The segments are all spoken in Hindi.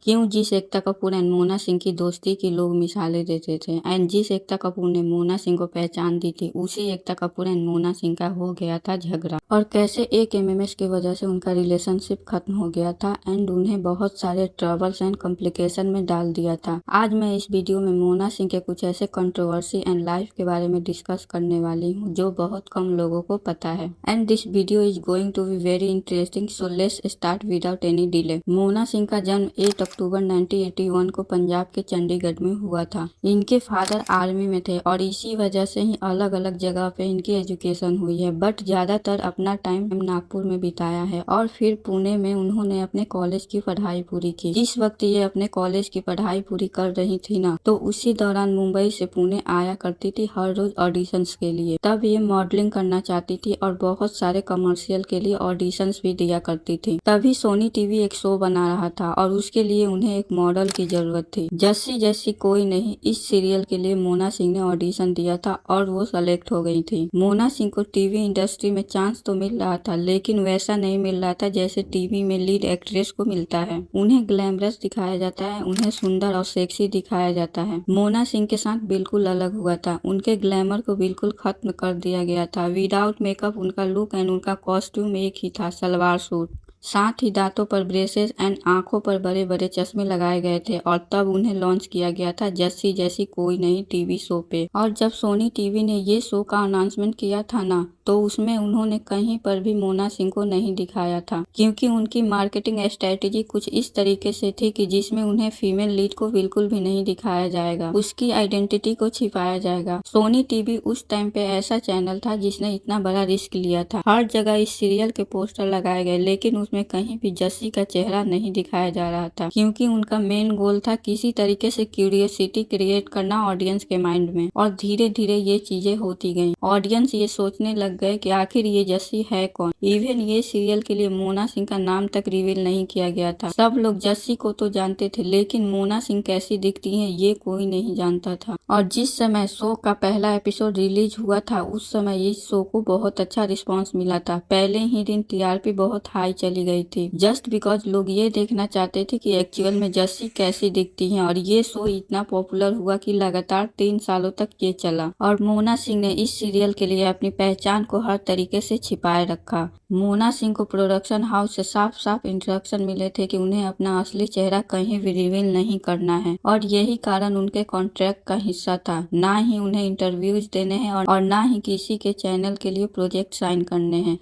क्यों जिस एकता कपूर एंड मोना सिंह की दोस्ती की लोग मिसालें देते थे एंड जिस एकता कपूर ने मोना सिंह को पहचान दी थी उसी एकता कपूर एंड मोना सिंह का हो गया था झगड़ा। और कैसे एक एमएमएस की वजह से उनका रिलेशनशिप खत्म हो गया था एंड उन्हें बहुत सारे ट्रबल्स एंड कॉम्प्लिकेशन में डाल दिया था। आज मैं इस वीडियो में मोना सिंह के कुछ ऐसे कंट्रोवर्सी एंड लाइफ के बारे में डिस्कस करने वाली हूँ जो बहुत कम लोगों को पता है and this video is going to be very interesting, so let's start without any delay. Mona Singh का जन्म 8 अक्टूबर 1981 को पंजाब के चंडीगढ़ में हुआ था। इनके फादर आर्मी में थे और इसी वजह से ही अलग अलग जगह पे इनकी एजुकेशन हुई है, बट ज्यादातर अपना टाइम नागपुर में बिताया है और फिर पुणे में उन्होंने अपने कॉलेज की पढ़ाई पूरी की। जिस वक्त ये अपने कॉलेज की पढ़ाई पूरी कर रही थी ना, तो उसी दौरान मुंबई से पुणे आया करती थी हर रोज ऑडिशंस के लिए। तब ये मॉडलिंग करना चाहती थी और बहुत सारे कमर्शियल के लिए ऑडिशंस भी दिया करती थी। तभी सोनी टीवी एक शो बना रहा था और उसके लिए उन्हें एक मॉडल की जरूरत थी। जस्सी जैसी कोई नहीं, इस सीरियल के लिए मोना सिंह ने ऑडिशन दिया था और वो सेलेक्ट हो गई थी। मोना सिंह को टीवी इंडस्ट्री में चांस तो मिल रहा था, लेकिन वैसा नहीं मिल रहा था जैसे टीवी में लीड एक्ट्रेस को मिलता है। उन्हें ग्लैमरस दिखाया जाता है, उन्हें सुंदर और सेक्सी दिखाया जाता है। मोना सिंह के साथ बिल्कुल अलग हुआ था। उनके ग्लैमर को बिल्कुल खत्म कर दिया गया था। विदाउट मेकअप उनका लुक एंड उनका कॉस्ट्यूम एक ही था, सलवार सूट। साथ ही दांतों पर ब्रेसेस एंड आंखों पर बड़े बड़े चश्मे लगाए गए थे और तब उन्हें लॉन्च किया गया था जस्सी जैसी कोई नहीं टीवी शो पे। और जब सोनी टीवी ने ये शो का अनाउंसमेंट किया था ना, तो उसमें उन्होंने कहीं पर भी मोना सिंह को नहीं दिखाया था, क्योंकि उनकी मार्केटिंग स्ट्रेटेजी कुछ इस तरीके से थी कि जिसमें उन्हें फीमेल लीड को बिल्कुल भी नहीं दिखाया जाएगा, उसकी आइडेंटिटी को छिपाया जाएगा। सोनी टीवी उस टाइम पे ऐसा चैनल था जिसने इतना बड़ा रिस्क लिया था। हर जगह इस सीरियल के पोस्टर लगाए गए, लेकिन उसमें कहीं भी जस्सी का चेहरा नहीं दिखाया जा रहा था, क्योंकि उनका मेन गोल था किसी तरीके से क्यूरियोसिटी क्रिएट करना ऑडियंस के माइंड में। और धीरे धीरे ये चीजें होती गई। ऑडियंस ये सोचने लग गए कि आखिर ये जस्सी है कौन। इवन ये सीरियल के लिए मोना सिंह का नाम तक रिवील नहीं किया गया था। सब लोग जस्सी को तो जानते थे, लेकिन मोना सिंह कैसी दिखती है ये कोई नहीं जानता था। और जिस समय शो का पहला एपिसोड रिलीज हुआ था, उस समय इस शो को बहुत अच्छा रिस्पांस मिला था। पहले ही दिन टीआरपी बहुत हाई चली गई थी, जस्ट बिकॉज लोग ये देखना चाहते थे कि एक्चुअल में जस्सी कैसी दिखती है। और ये शो इतना पॉपुलर हुआ कि लगातार 3 सालों तक ये चला और मोना सिंह ने इस सीरियल के लिए अपनी पहचान को हर तरीके से छिपाए रखा। मोना सिंह को प्रोडक्शन हाउस से साफ साफ इंस्ट्रक्शन मिले थे कि उन्हें अपना असली चेहरा कहीं भी रिवील नहीं करना है, और यही कारण उनके कॉन्ट्रैक्ट का हिस्सा था। ना ही उन्हें इंटरव्यूज देने हैं और ना ही किसी के चैनल के लिए प्रोजेक्ट साइन करने हैं।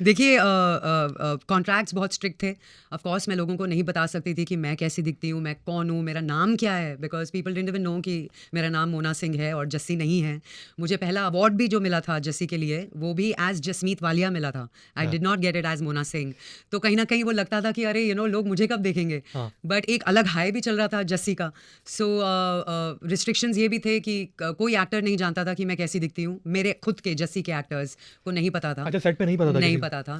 देखिए, कॉन्ट्रैक्ट्स बहुत स्ट्रिक्ट थे। ऑफ कोर्स मैं लोगों को नहीं बता सकती थी कि मैं कैसी दिखती हूँ, मैं कौन हूँ, मेरा नाम क्या है, because people didn't even know कि मेरा नाम मोना सिंह है और जस्सी नहीं है। मुझे पहला अवार्ड भी जो मिला था जस्सी के लिए, वो भी एज जसमीत वालिया मिला था। I did not get it as Mona Singh. तो कहीं ना कहीं वो लगता था कि अरे लोग मुझे कब देखेंगे। बट एक अलग हाई भी चल रहा था जस्सी का। सो रिस्ट्रिक्शंस ये भी थे कि कोई एक्टर नहीं जानता था कि मैं कैसी दिखती हूँ। मेरे खुद के जस्सी के एक्टर्स को नहीं पता था। अच्छा, सेट पे नहीं पता था।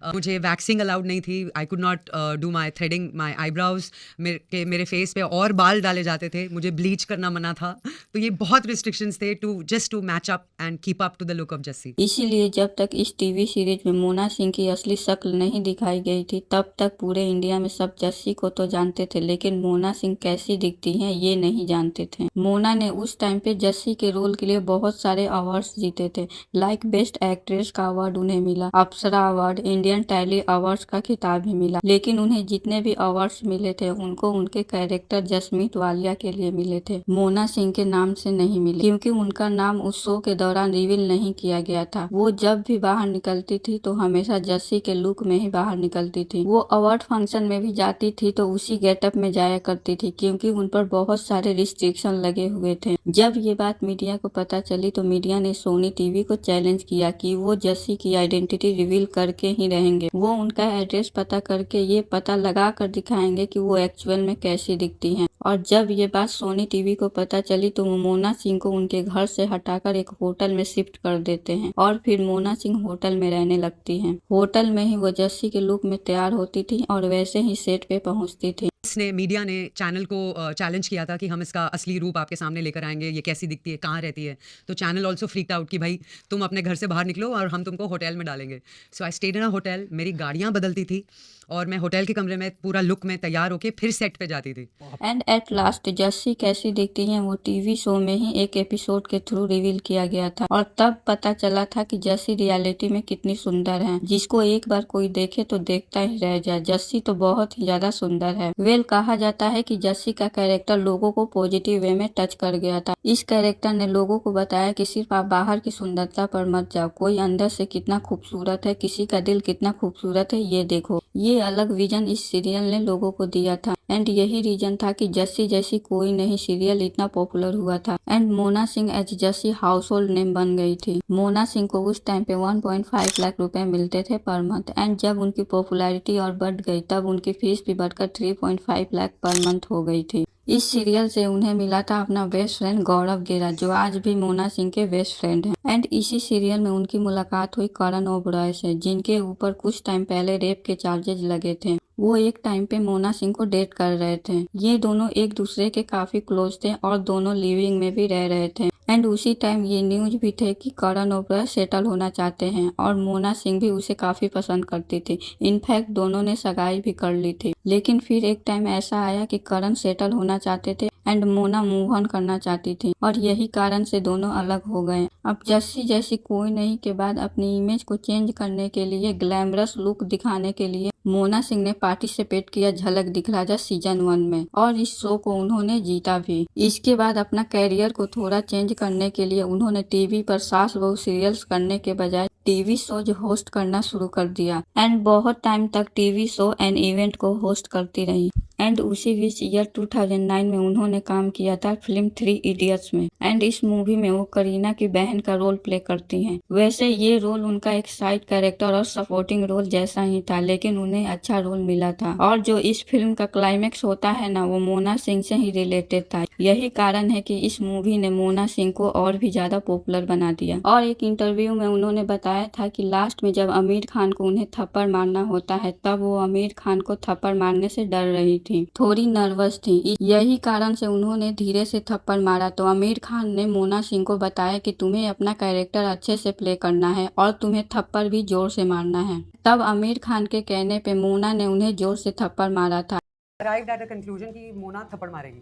मुझे वैक्सिंग अलाउड नहीं थी। I could not do my threading my eyebrows. मेरे फेस पे और बाल डाले जाते थे, मुझे ब्लीच करना मना था। तो ये बहुत रिस्ट्रिक्शंस थे to match up and keep up to the look of Jassi. इसीलिए जब तक इस टीवी सीरीज में मोना सिंह की असली शक्ल नहीं दिखाई गई थी, तब तक पूरे इंडिया में सब जस्सी को तो जानते थे, लेकिन मोना सिंह कैसी दिखती हैं ये नहीं जानते थे। मोना ने उस टाइम पे जस्सी के रोल के लिए बहुत सारे अवार्ड्स जीते थे, लाइक बेस्ट एक्ट्रेस का अवार्ड उन्हें मिला, अप्सरा अवार्ड, इंडियन टैली अवार्ड्स का खिताब भी मिला। लेकिन उन्हें जितने भी अवार्ड्स मिले थे उनको उनके कैरेक्टर जसमीत वालिया के लिए मिले थे, मोना सिंह के नाम से नहीं मिले, क्योंकि उनका नाम उस शो के दौरान रिवील नहीं किया गया था। वो जब भी बाहर निकलती थी तो हमेशा जस्सी के लुक में ही बाहर निकलती थी। वो अवार्ड फंक्शन में भी जाती थी तो उसी गेटअप में जाया करती थी, क्योंकि उन पर बहुत सारे रिस्ट्रिक्शन लगे हुए थे। जब ये बात मीडिया को पता चली तो मीडिया ने सोनी टीवी को चैलेंज किया कि वो जस्सी की आइडेंटिटी रिवील करके ही रहेंगे। वो उनका एड्रेस पता करके ये पता लगा कर दिखाएंगे कि वो एक्चुअल में कैसी दिखती हैं। और जब ये बात सोनी टीवी को पता चली तो वो मोना सिंह को उनके घर से हटाकर एक होटल में शिफ्ट कर देते हैं और फिर मोना सिंह होटल में रहने लगती हैं। होटल में ही वो जस्सी के लुक में तैयार होती थी और वैसे ही सेट पे पहुंचती थी। ने मीडिया ने चैनल को चैलेंज किया था कि हम इसका असली रूप आपके सामने लेकर आएंगे, ये कैसी दिखती है, कहाँ रहती है। तो चैनल ऑल्सो फ्रीक्ड आउट कि भाई तुम अपने घर से बाहर निकलो और हम तुमको होटल में डालेंगे। सो I stayed in a hotel, मेरी गाड़ियाँ बदलती थी और मैं होटल के कमरे में पूरा लुक में तैयार होके फिर सेट पे जाती थी। एंड एट लास्ट जस्सी कैसी दिखती हैं वो टीवी शो में ही एक एपिसोड के थ्रू रिवील किया गया था और तब पता चला था कि जस्सी रियलिटी में कितनी सुंदर है, जिसको एक बार कोई देखे तो देखता ही रह जाए। जस्सी तो बहुत ही ज्यादा सुंदर है। वेल कहा जाता है कि जस्सी का कैरेक्टर लोगों को पॉजिटिव वे में टच कर गया था। इस कैरेक्टर ने लोगों को बताया कि सिर्फ आप बाहर की सुंदरता पर मत जाओ, कोई अंदर से कितना खूबसूरत है, किसी का दिल कितना खूबसूरत है, ये देखो। ये अलग विजन इस सीरियल ने लोगों को दिया था एंड यही रीजन था कि जस्सी जैसी कोई नहीं सीरियल इतना पॉपुलर हुआ था and Mona Singh as Jassi household name बन गई थी। मोना सिंह को उस टाइम पे 1.5 लाख रुपए मिलते थे पर मंथ एंड जब उनकी पॉपुलैरिटी और बढ़ गई तब उनकी फीस भी बढ़कर 3.5 लाख पर मंथ हो गई थी। इस सीरियल से उन्हें मिला था अपना बेस्ट फ्रेंड गौरव गेरा, जो आज भी मोना सिंह के बेस्ट फ्रेंड हैं एंड इसी सीरियल में उनकी मुलाकात हुई करण ओबरॉय से, जिनके ऊपर कुछ टाइम पहले रेप के चार्जेस लगे थे। वो एक टाइम पे मोना सिंह को डेट कर रहे थे। ये दोनों एक दूसरे के काफी क्लोज थे और दोनों लिविंग में भी रह रहे थे एंड उसी टाइम ये न्यूज भी थे कि करण ओबरॉय सेटल होना चाहते हैं और मोना सिंह भी उसे काफी पसंद करती थी। इनफैक्ट दोनों ने सगाई भी कर ली थी। लेकिन फिर एक टाइम ऐसा आया कि करण सेटल होना चाहते थे एंड मोना मूव ऑन करना चाहती थी और यही कारण से दोनों अलग हो गए। अब जस्सी जैसी कोई नहीं के बाद अपनी इमेज को चेंज करने के लिए, ग्लैमरस लुक दिखाने के लिए मोना सिंह ने पार्टिसिपेट किया झलक दिखलाजा सीजन 1 में और इस शो को उन्होंने जीता भी। इसके बाद अपना कैरियर को थोड़ा चेंज करने के लिए उन्होंने टीवी पर सास बहू सीरियल्स करने के बजाय टीवी शोज होस्ट करना शुरू कर दिया एंड बहुत टाइम तक टीवी शो एंड इवेंट को होस्ट करती रही एंड उसी बीच ईयर 2009 में उन्होंने काम किया था फिल्म 3 इडियट्स में एंड इस मूवी में वो करीना की बहन का रोल प्ले करती हैं। वैसे ये रोल उनका एक साइड कैरेक्टर और सपोर्टिंग रोल जैसा ही था, लेकिन उन्हें अच्छा रोल मिला था और जो इस फिल्म का क्लाइमेक्स होता है ना, वो मोना सिंह से ही रिलेटेड था। यही कारण है कि इस मूवी ने मोना सिंह को और भी ज्यादा पॉपुलर बना दिया। और एक इंटरव्यू में उन्होंने बताया था कि लास्ट में जब आमिर खान को उन्हें थप्पड़ मारना होता है तब वो आमिर खान को थप्पड़ मारने से डर रही थी, थोड़ी नर्वस थी। यही कारण से उन्होंने धीरे से थप्पड़ मारा तो आमिर खान ने मोना सिंह को बताया कि तुम्हें अपना कैरेक्टर अच्छे से प्ले करना है और तुम्हें थप्पड़ भी जोर से मारना है। तब आमिर खान के कहने पे मोना ने उन्हें जोर से थप्पड़ मारा था। arrived at a conclusion कि मोना थप्पड़ मारेगी।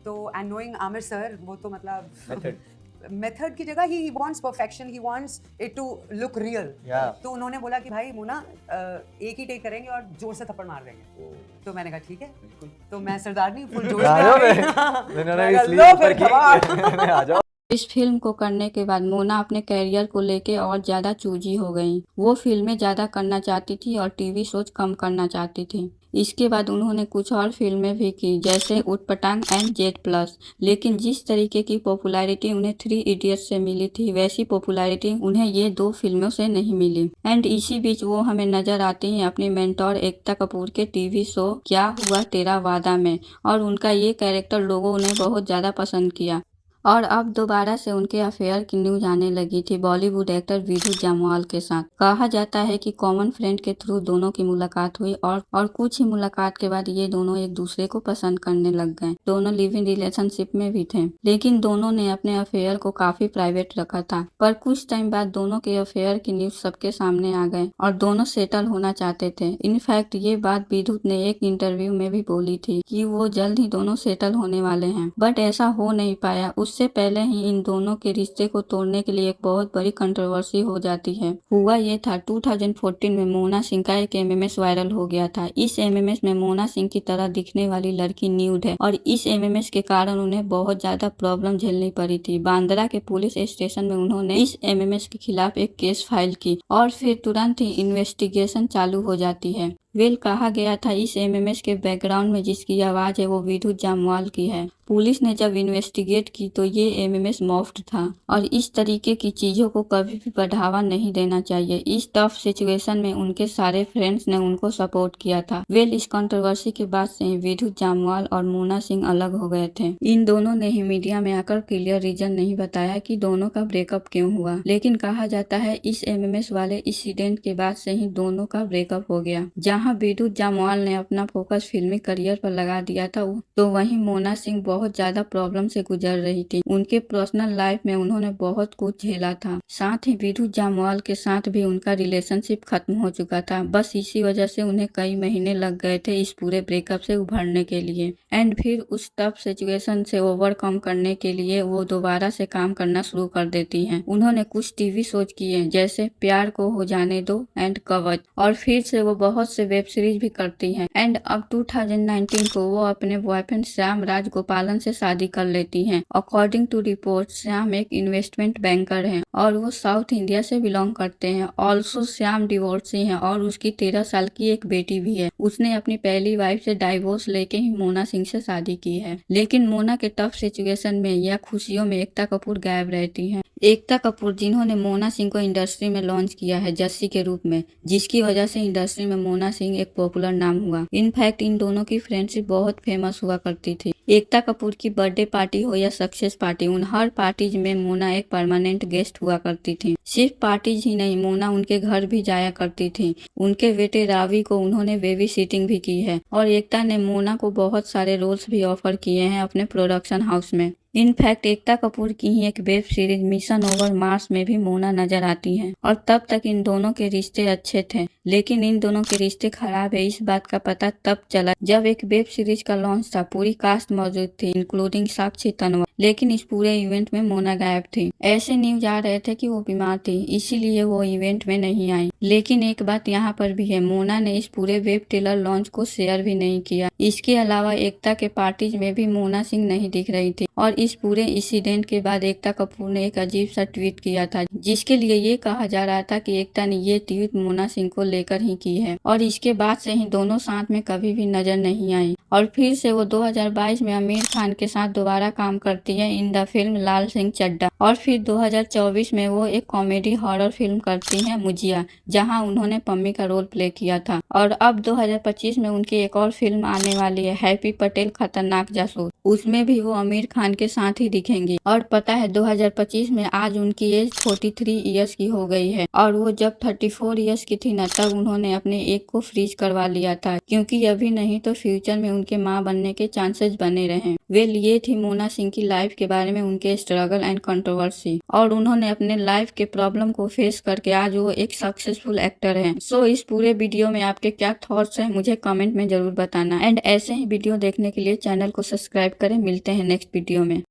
तो एंड नोइंग आमिर सर, वो तो मतलब मेथड की जगह he wants perfection, he wants it to look real. तो उन्होंने बोला कि भाई मोना एक ही टेक करेंगे और जोर से थप्पड़ मार देंगे। तो मैंने कहा ठीक है। तो मैं सरदारनी फुल जोश में आ गई। इस फिल्म को करने के बाद मोना अपने कैरियर को लेके और ज्यादा चूजी हो गई। वो फिल्में ज्यादा करना चाहती थी और टीवी शोज कम करना चाहती थी। इसके बाद उन्होंने कुछ और फिल्में भी की जैसे उटपटांग एंड जेड प्लस, लेकिन जिस तरीके की पॉपुलैरिटी उन्हें 3 इडियट्स से मिली थी वैसी पॉपुलैरिटी उन्हें ये 2 फिल्मों से नहीं मिली। एंड इसी बीच वो हमें नजर आती हैं अपनी मेंटोर एकता कपूर के टीवी शो क्या हुआ तेरा वादा में और उनका ये कैरेक्टर लोगों ने बहुत ज्यादा पसंद किया। और अब दोबारा से उनके अफेयर की न्यूज आने लगी थी बॉलीवुड एक्टर विधु जामवाल के साथ। कहा जाता है कि कॉमन फ्रेंड के थ्रू दोनों की मुलाकात हुई और कुछ ही मुलाकात के बाद ये दोनों एक दूसरे को पसंद करने लग गए। दोनों लिव इन रिलेशनशिप में भी थे, लेकिन दोनों ने अपने अफेयर को काफी प्राइवेट रखा था। पर कुछ टाइम बाद दोनों के अफेयर की न्यूज सबके सामने आ गए और दोनों सेटल होना चाहते थे। इनफैक्ट ये बात विधु ने एक इंटरव्यू में भी बोली थी कि वो जल्द ही दोनों सेटल होने वाले हैं, बट ऐसा हो नहीं पाया। उससे पहले ही इन दोनों के रिश्ते को तोड़ने के लिए एक बहुत बड़ी कंट्रोवर्सी हो जाती है। हुआ ये था 2014 में मोना सिंह का एक एमएमएस वायरल हो गया था। इस एमएमएस में मोना सिंह की तरह दिखने वाली लड़की न्यूड है और इस एमएमएस के कारण उन्हें बहुत ज्यादा प्रॉब्लम झेलनी पड़ी थी। बांद्रा के पुलिस स्टेशन में उन्होंने इस एमएमएस के खिलाफ एक केस फाइल की और फिर तुरंत ही इन्वेस्टिगेशन चालू हो जाती है। वेल कहा गया था इस एमएमएस के बैकग्राउंड में जिसकी आवाज है वो विधु जामवाल की है। पुलिस ने जब इन्वेस्टिगेट की तो ये एमएमएस मॉफ्ड था और इस तरीके की चीजों को कभी भी बढ़ावा नहीं देना चाहिए। इस टफ सिचुएशन में उनके सारे फ्रेंड्स ने उनको सपोर्ट किया था। वेल इस कंट्रोवर्सी के बाद से विधु जामवाल और मोना सिंह अलग हो गए थे। इन दोनों ने ही मीडिया में आकर क्लियर रीजन नहीं बताया कि दोनों का ब्रेकअप क्यों हुआ, लेकिन कहा जाता है इस एमएमएस वाले इंसिडेंट के बाद से ही दोनों का ब्रेकअप हो गया, जहाँ जहां विद्युत जामवाल ने अपना फोकस फिल्मी करियर पर लगा दिया था, तो वहीं मोना सिंह बहुत ज्यादा प्रॉब्लम से गुजर रही थी। उनके पर्सनल लाइफ में उन्होंने बहुत कुछ झेला था। साथ ही विद्युत जामवाल के साथ भी उनका रिलेशनशिप खत्म हो चुका था। बस इसी वजह से उन्हें कई महीने लग गए थे इस पूरे ब्रेकअप से उभरने के लिए। एंड फिर उस टफ सिचुएशन से ओवरकम करने के लिए वो दोबारा से काम करना शुरू कर देती हैं। उन्होंने कुछ टीवी शोज किए जैसे प्यार को हो जाने दो एंड कवच, और फिर से वो बहुत से वेब सीरीज भी करती हैं। एंड अब 2019 को वो अपने बॉयफ्रेंड श्याम राजगोपालन से शादी कर लेती हैं। अकॉर्डिंग टू रिपोर्ट श्याम एक इन्वेस्टमेंट बैंकर हैं और वो साउथ इंडिया से बिलोंग करते हैं। ऑल्सो श्याम डिवोर्सी हैं और उसकी 13 साल की एक बेटी भी है। उसने अपनी पहली वाइफ से डाइवोर्स लेके ही मोना सिंह से शादी की है। लेकिन मोना के टफ सिचुएशन में या खुशियों में एकता कपूर गायब रहती हैं। एकता कपूर जिन्होंने मोना सिंह को इंडस्ट्री में लॉन्च किया है जस्सी के रूप में, जिसकी वजह से इंडस्ट्री में मोना सिंह एक पॉपुलर नाम हुआ। इनफैक्ट इन दोनों की फ्रेंडशिप बहुत फेमस हुआ करती थी। एकता कपूर की बर्थडे पार्टी हो या सक्सेस पार्टी, उन हर पार्टीज में मोना एक परमानेंट गेस्ट हुआ करती थी। सिर्फ पार्टीज ही नहीं, मोना उनके घर भी जाया करती थी। उनके बेटे रावी को उन्होंने बेबी सिटिंग भी की है और एकता ने मोना को बहुत सारे रोल्स भी ऑफर किए हैं अपने प्रोडक्शन हाउस में। इनफैक्ट एकता कपूर की ही एक web series mission over Mars में भी मोना नजर आती हैं और तब तक इन दोनों के रिश्ते अच्छे थे। लेकिन इन दोनों के रिश्ते खराब है इस बात का पता तब चला जब एक वेब सीरीज का लॉन्च था। पूरी कास्ट मौजूद थी इंक्लूडिंग साक्षी तन्वर, लेकिन इस पूरे इवेंट में मोना गायब थी। ऐसे न्यूज आ रहे थे कि वो बीमार थी, इसीलिए वो इवेंट में नहीं आई। लेकिन एक बात यहाँ पर भी है, मोना ने इस पूरे वेब ट्रेलर लॉन्च को शेयर भी नहीं किया। इसके अलावा एकता के पार्टीज में भी मोना सिंह नहीं दिख रही थी और इस पूरे इंसिडेंट के बाद एकता कपूर ने एक अजीब सा ट्वीट किया था, जिसके लिए ये कहा जा रहा था कि एकता ने ये ट्वीट मोना सिंह को लेकर ही की है और इसके बाद से ही दोनों साथ में कभी भी नजर नहीं आई। और फिर से वो 2022 में आमिर खान के साथ दोबारा काम करती है इन द फिल्म लाल सिंह चड्ढा, और फिर 2024 में वो एक कॉमेडी हॉरर फिल्म करती हैं मुजिया, जहां उन्होंने पम्मी का रोल प्ले किया था। और अब 2025 में उनकी एक और फिल्म आने वाली है, हैप्पी पटेल खतरनाक जासूस, उसमें भी वो आमिर खान के साथ ही दिखेंगी। और पता है 2025 में आज उनकी एज 43 इयर्स की हो गई है और वो जब 34 इयर्स की थी ना, तब उन्होंने अपने एक को फ्रीज करवा लिया था, क्योंकि अभी नहीं तो फ्यूचर में उनके माँ बनने के चांसेस बने रहे। वे लिए थी मोना सिंह की लाइफ के बारे में उनके स्ट्रगल एंड कंट्रोवर्सी, और उन्होंने अपने लाइफ के प्रॉब्लम को फेस करके आज वो एक सक्सेसफुल एक्टर है। सो इस पूरे वीडियो में आपके क्या थॉट्स हैं मुझे कमेंट में जरूर बताना। एंड ऐसे ही वीडियो देखने के लिए चैनल को सब्सक्राइब करें। मिलते हैं नेक्स्ट वीडियो में।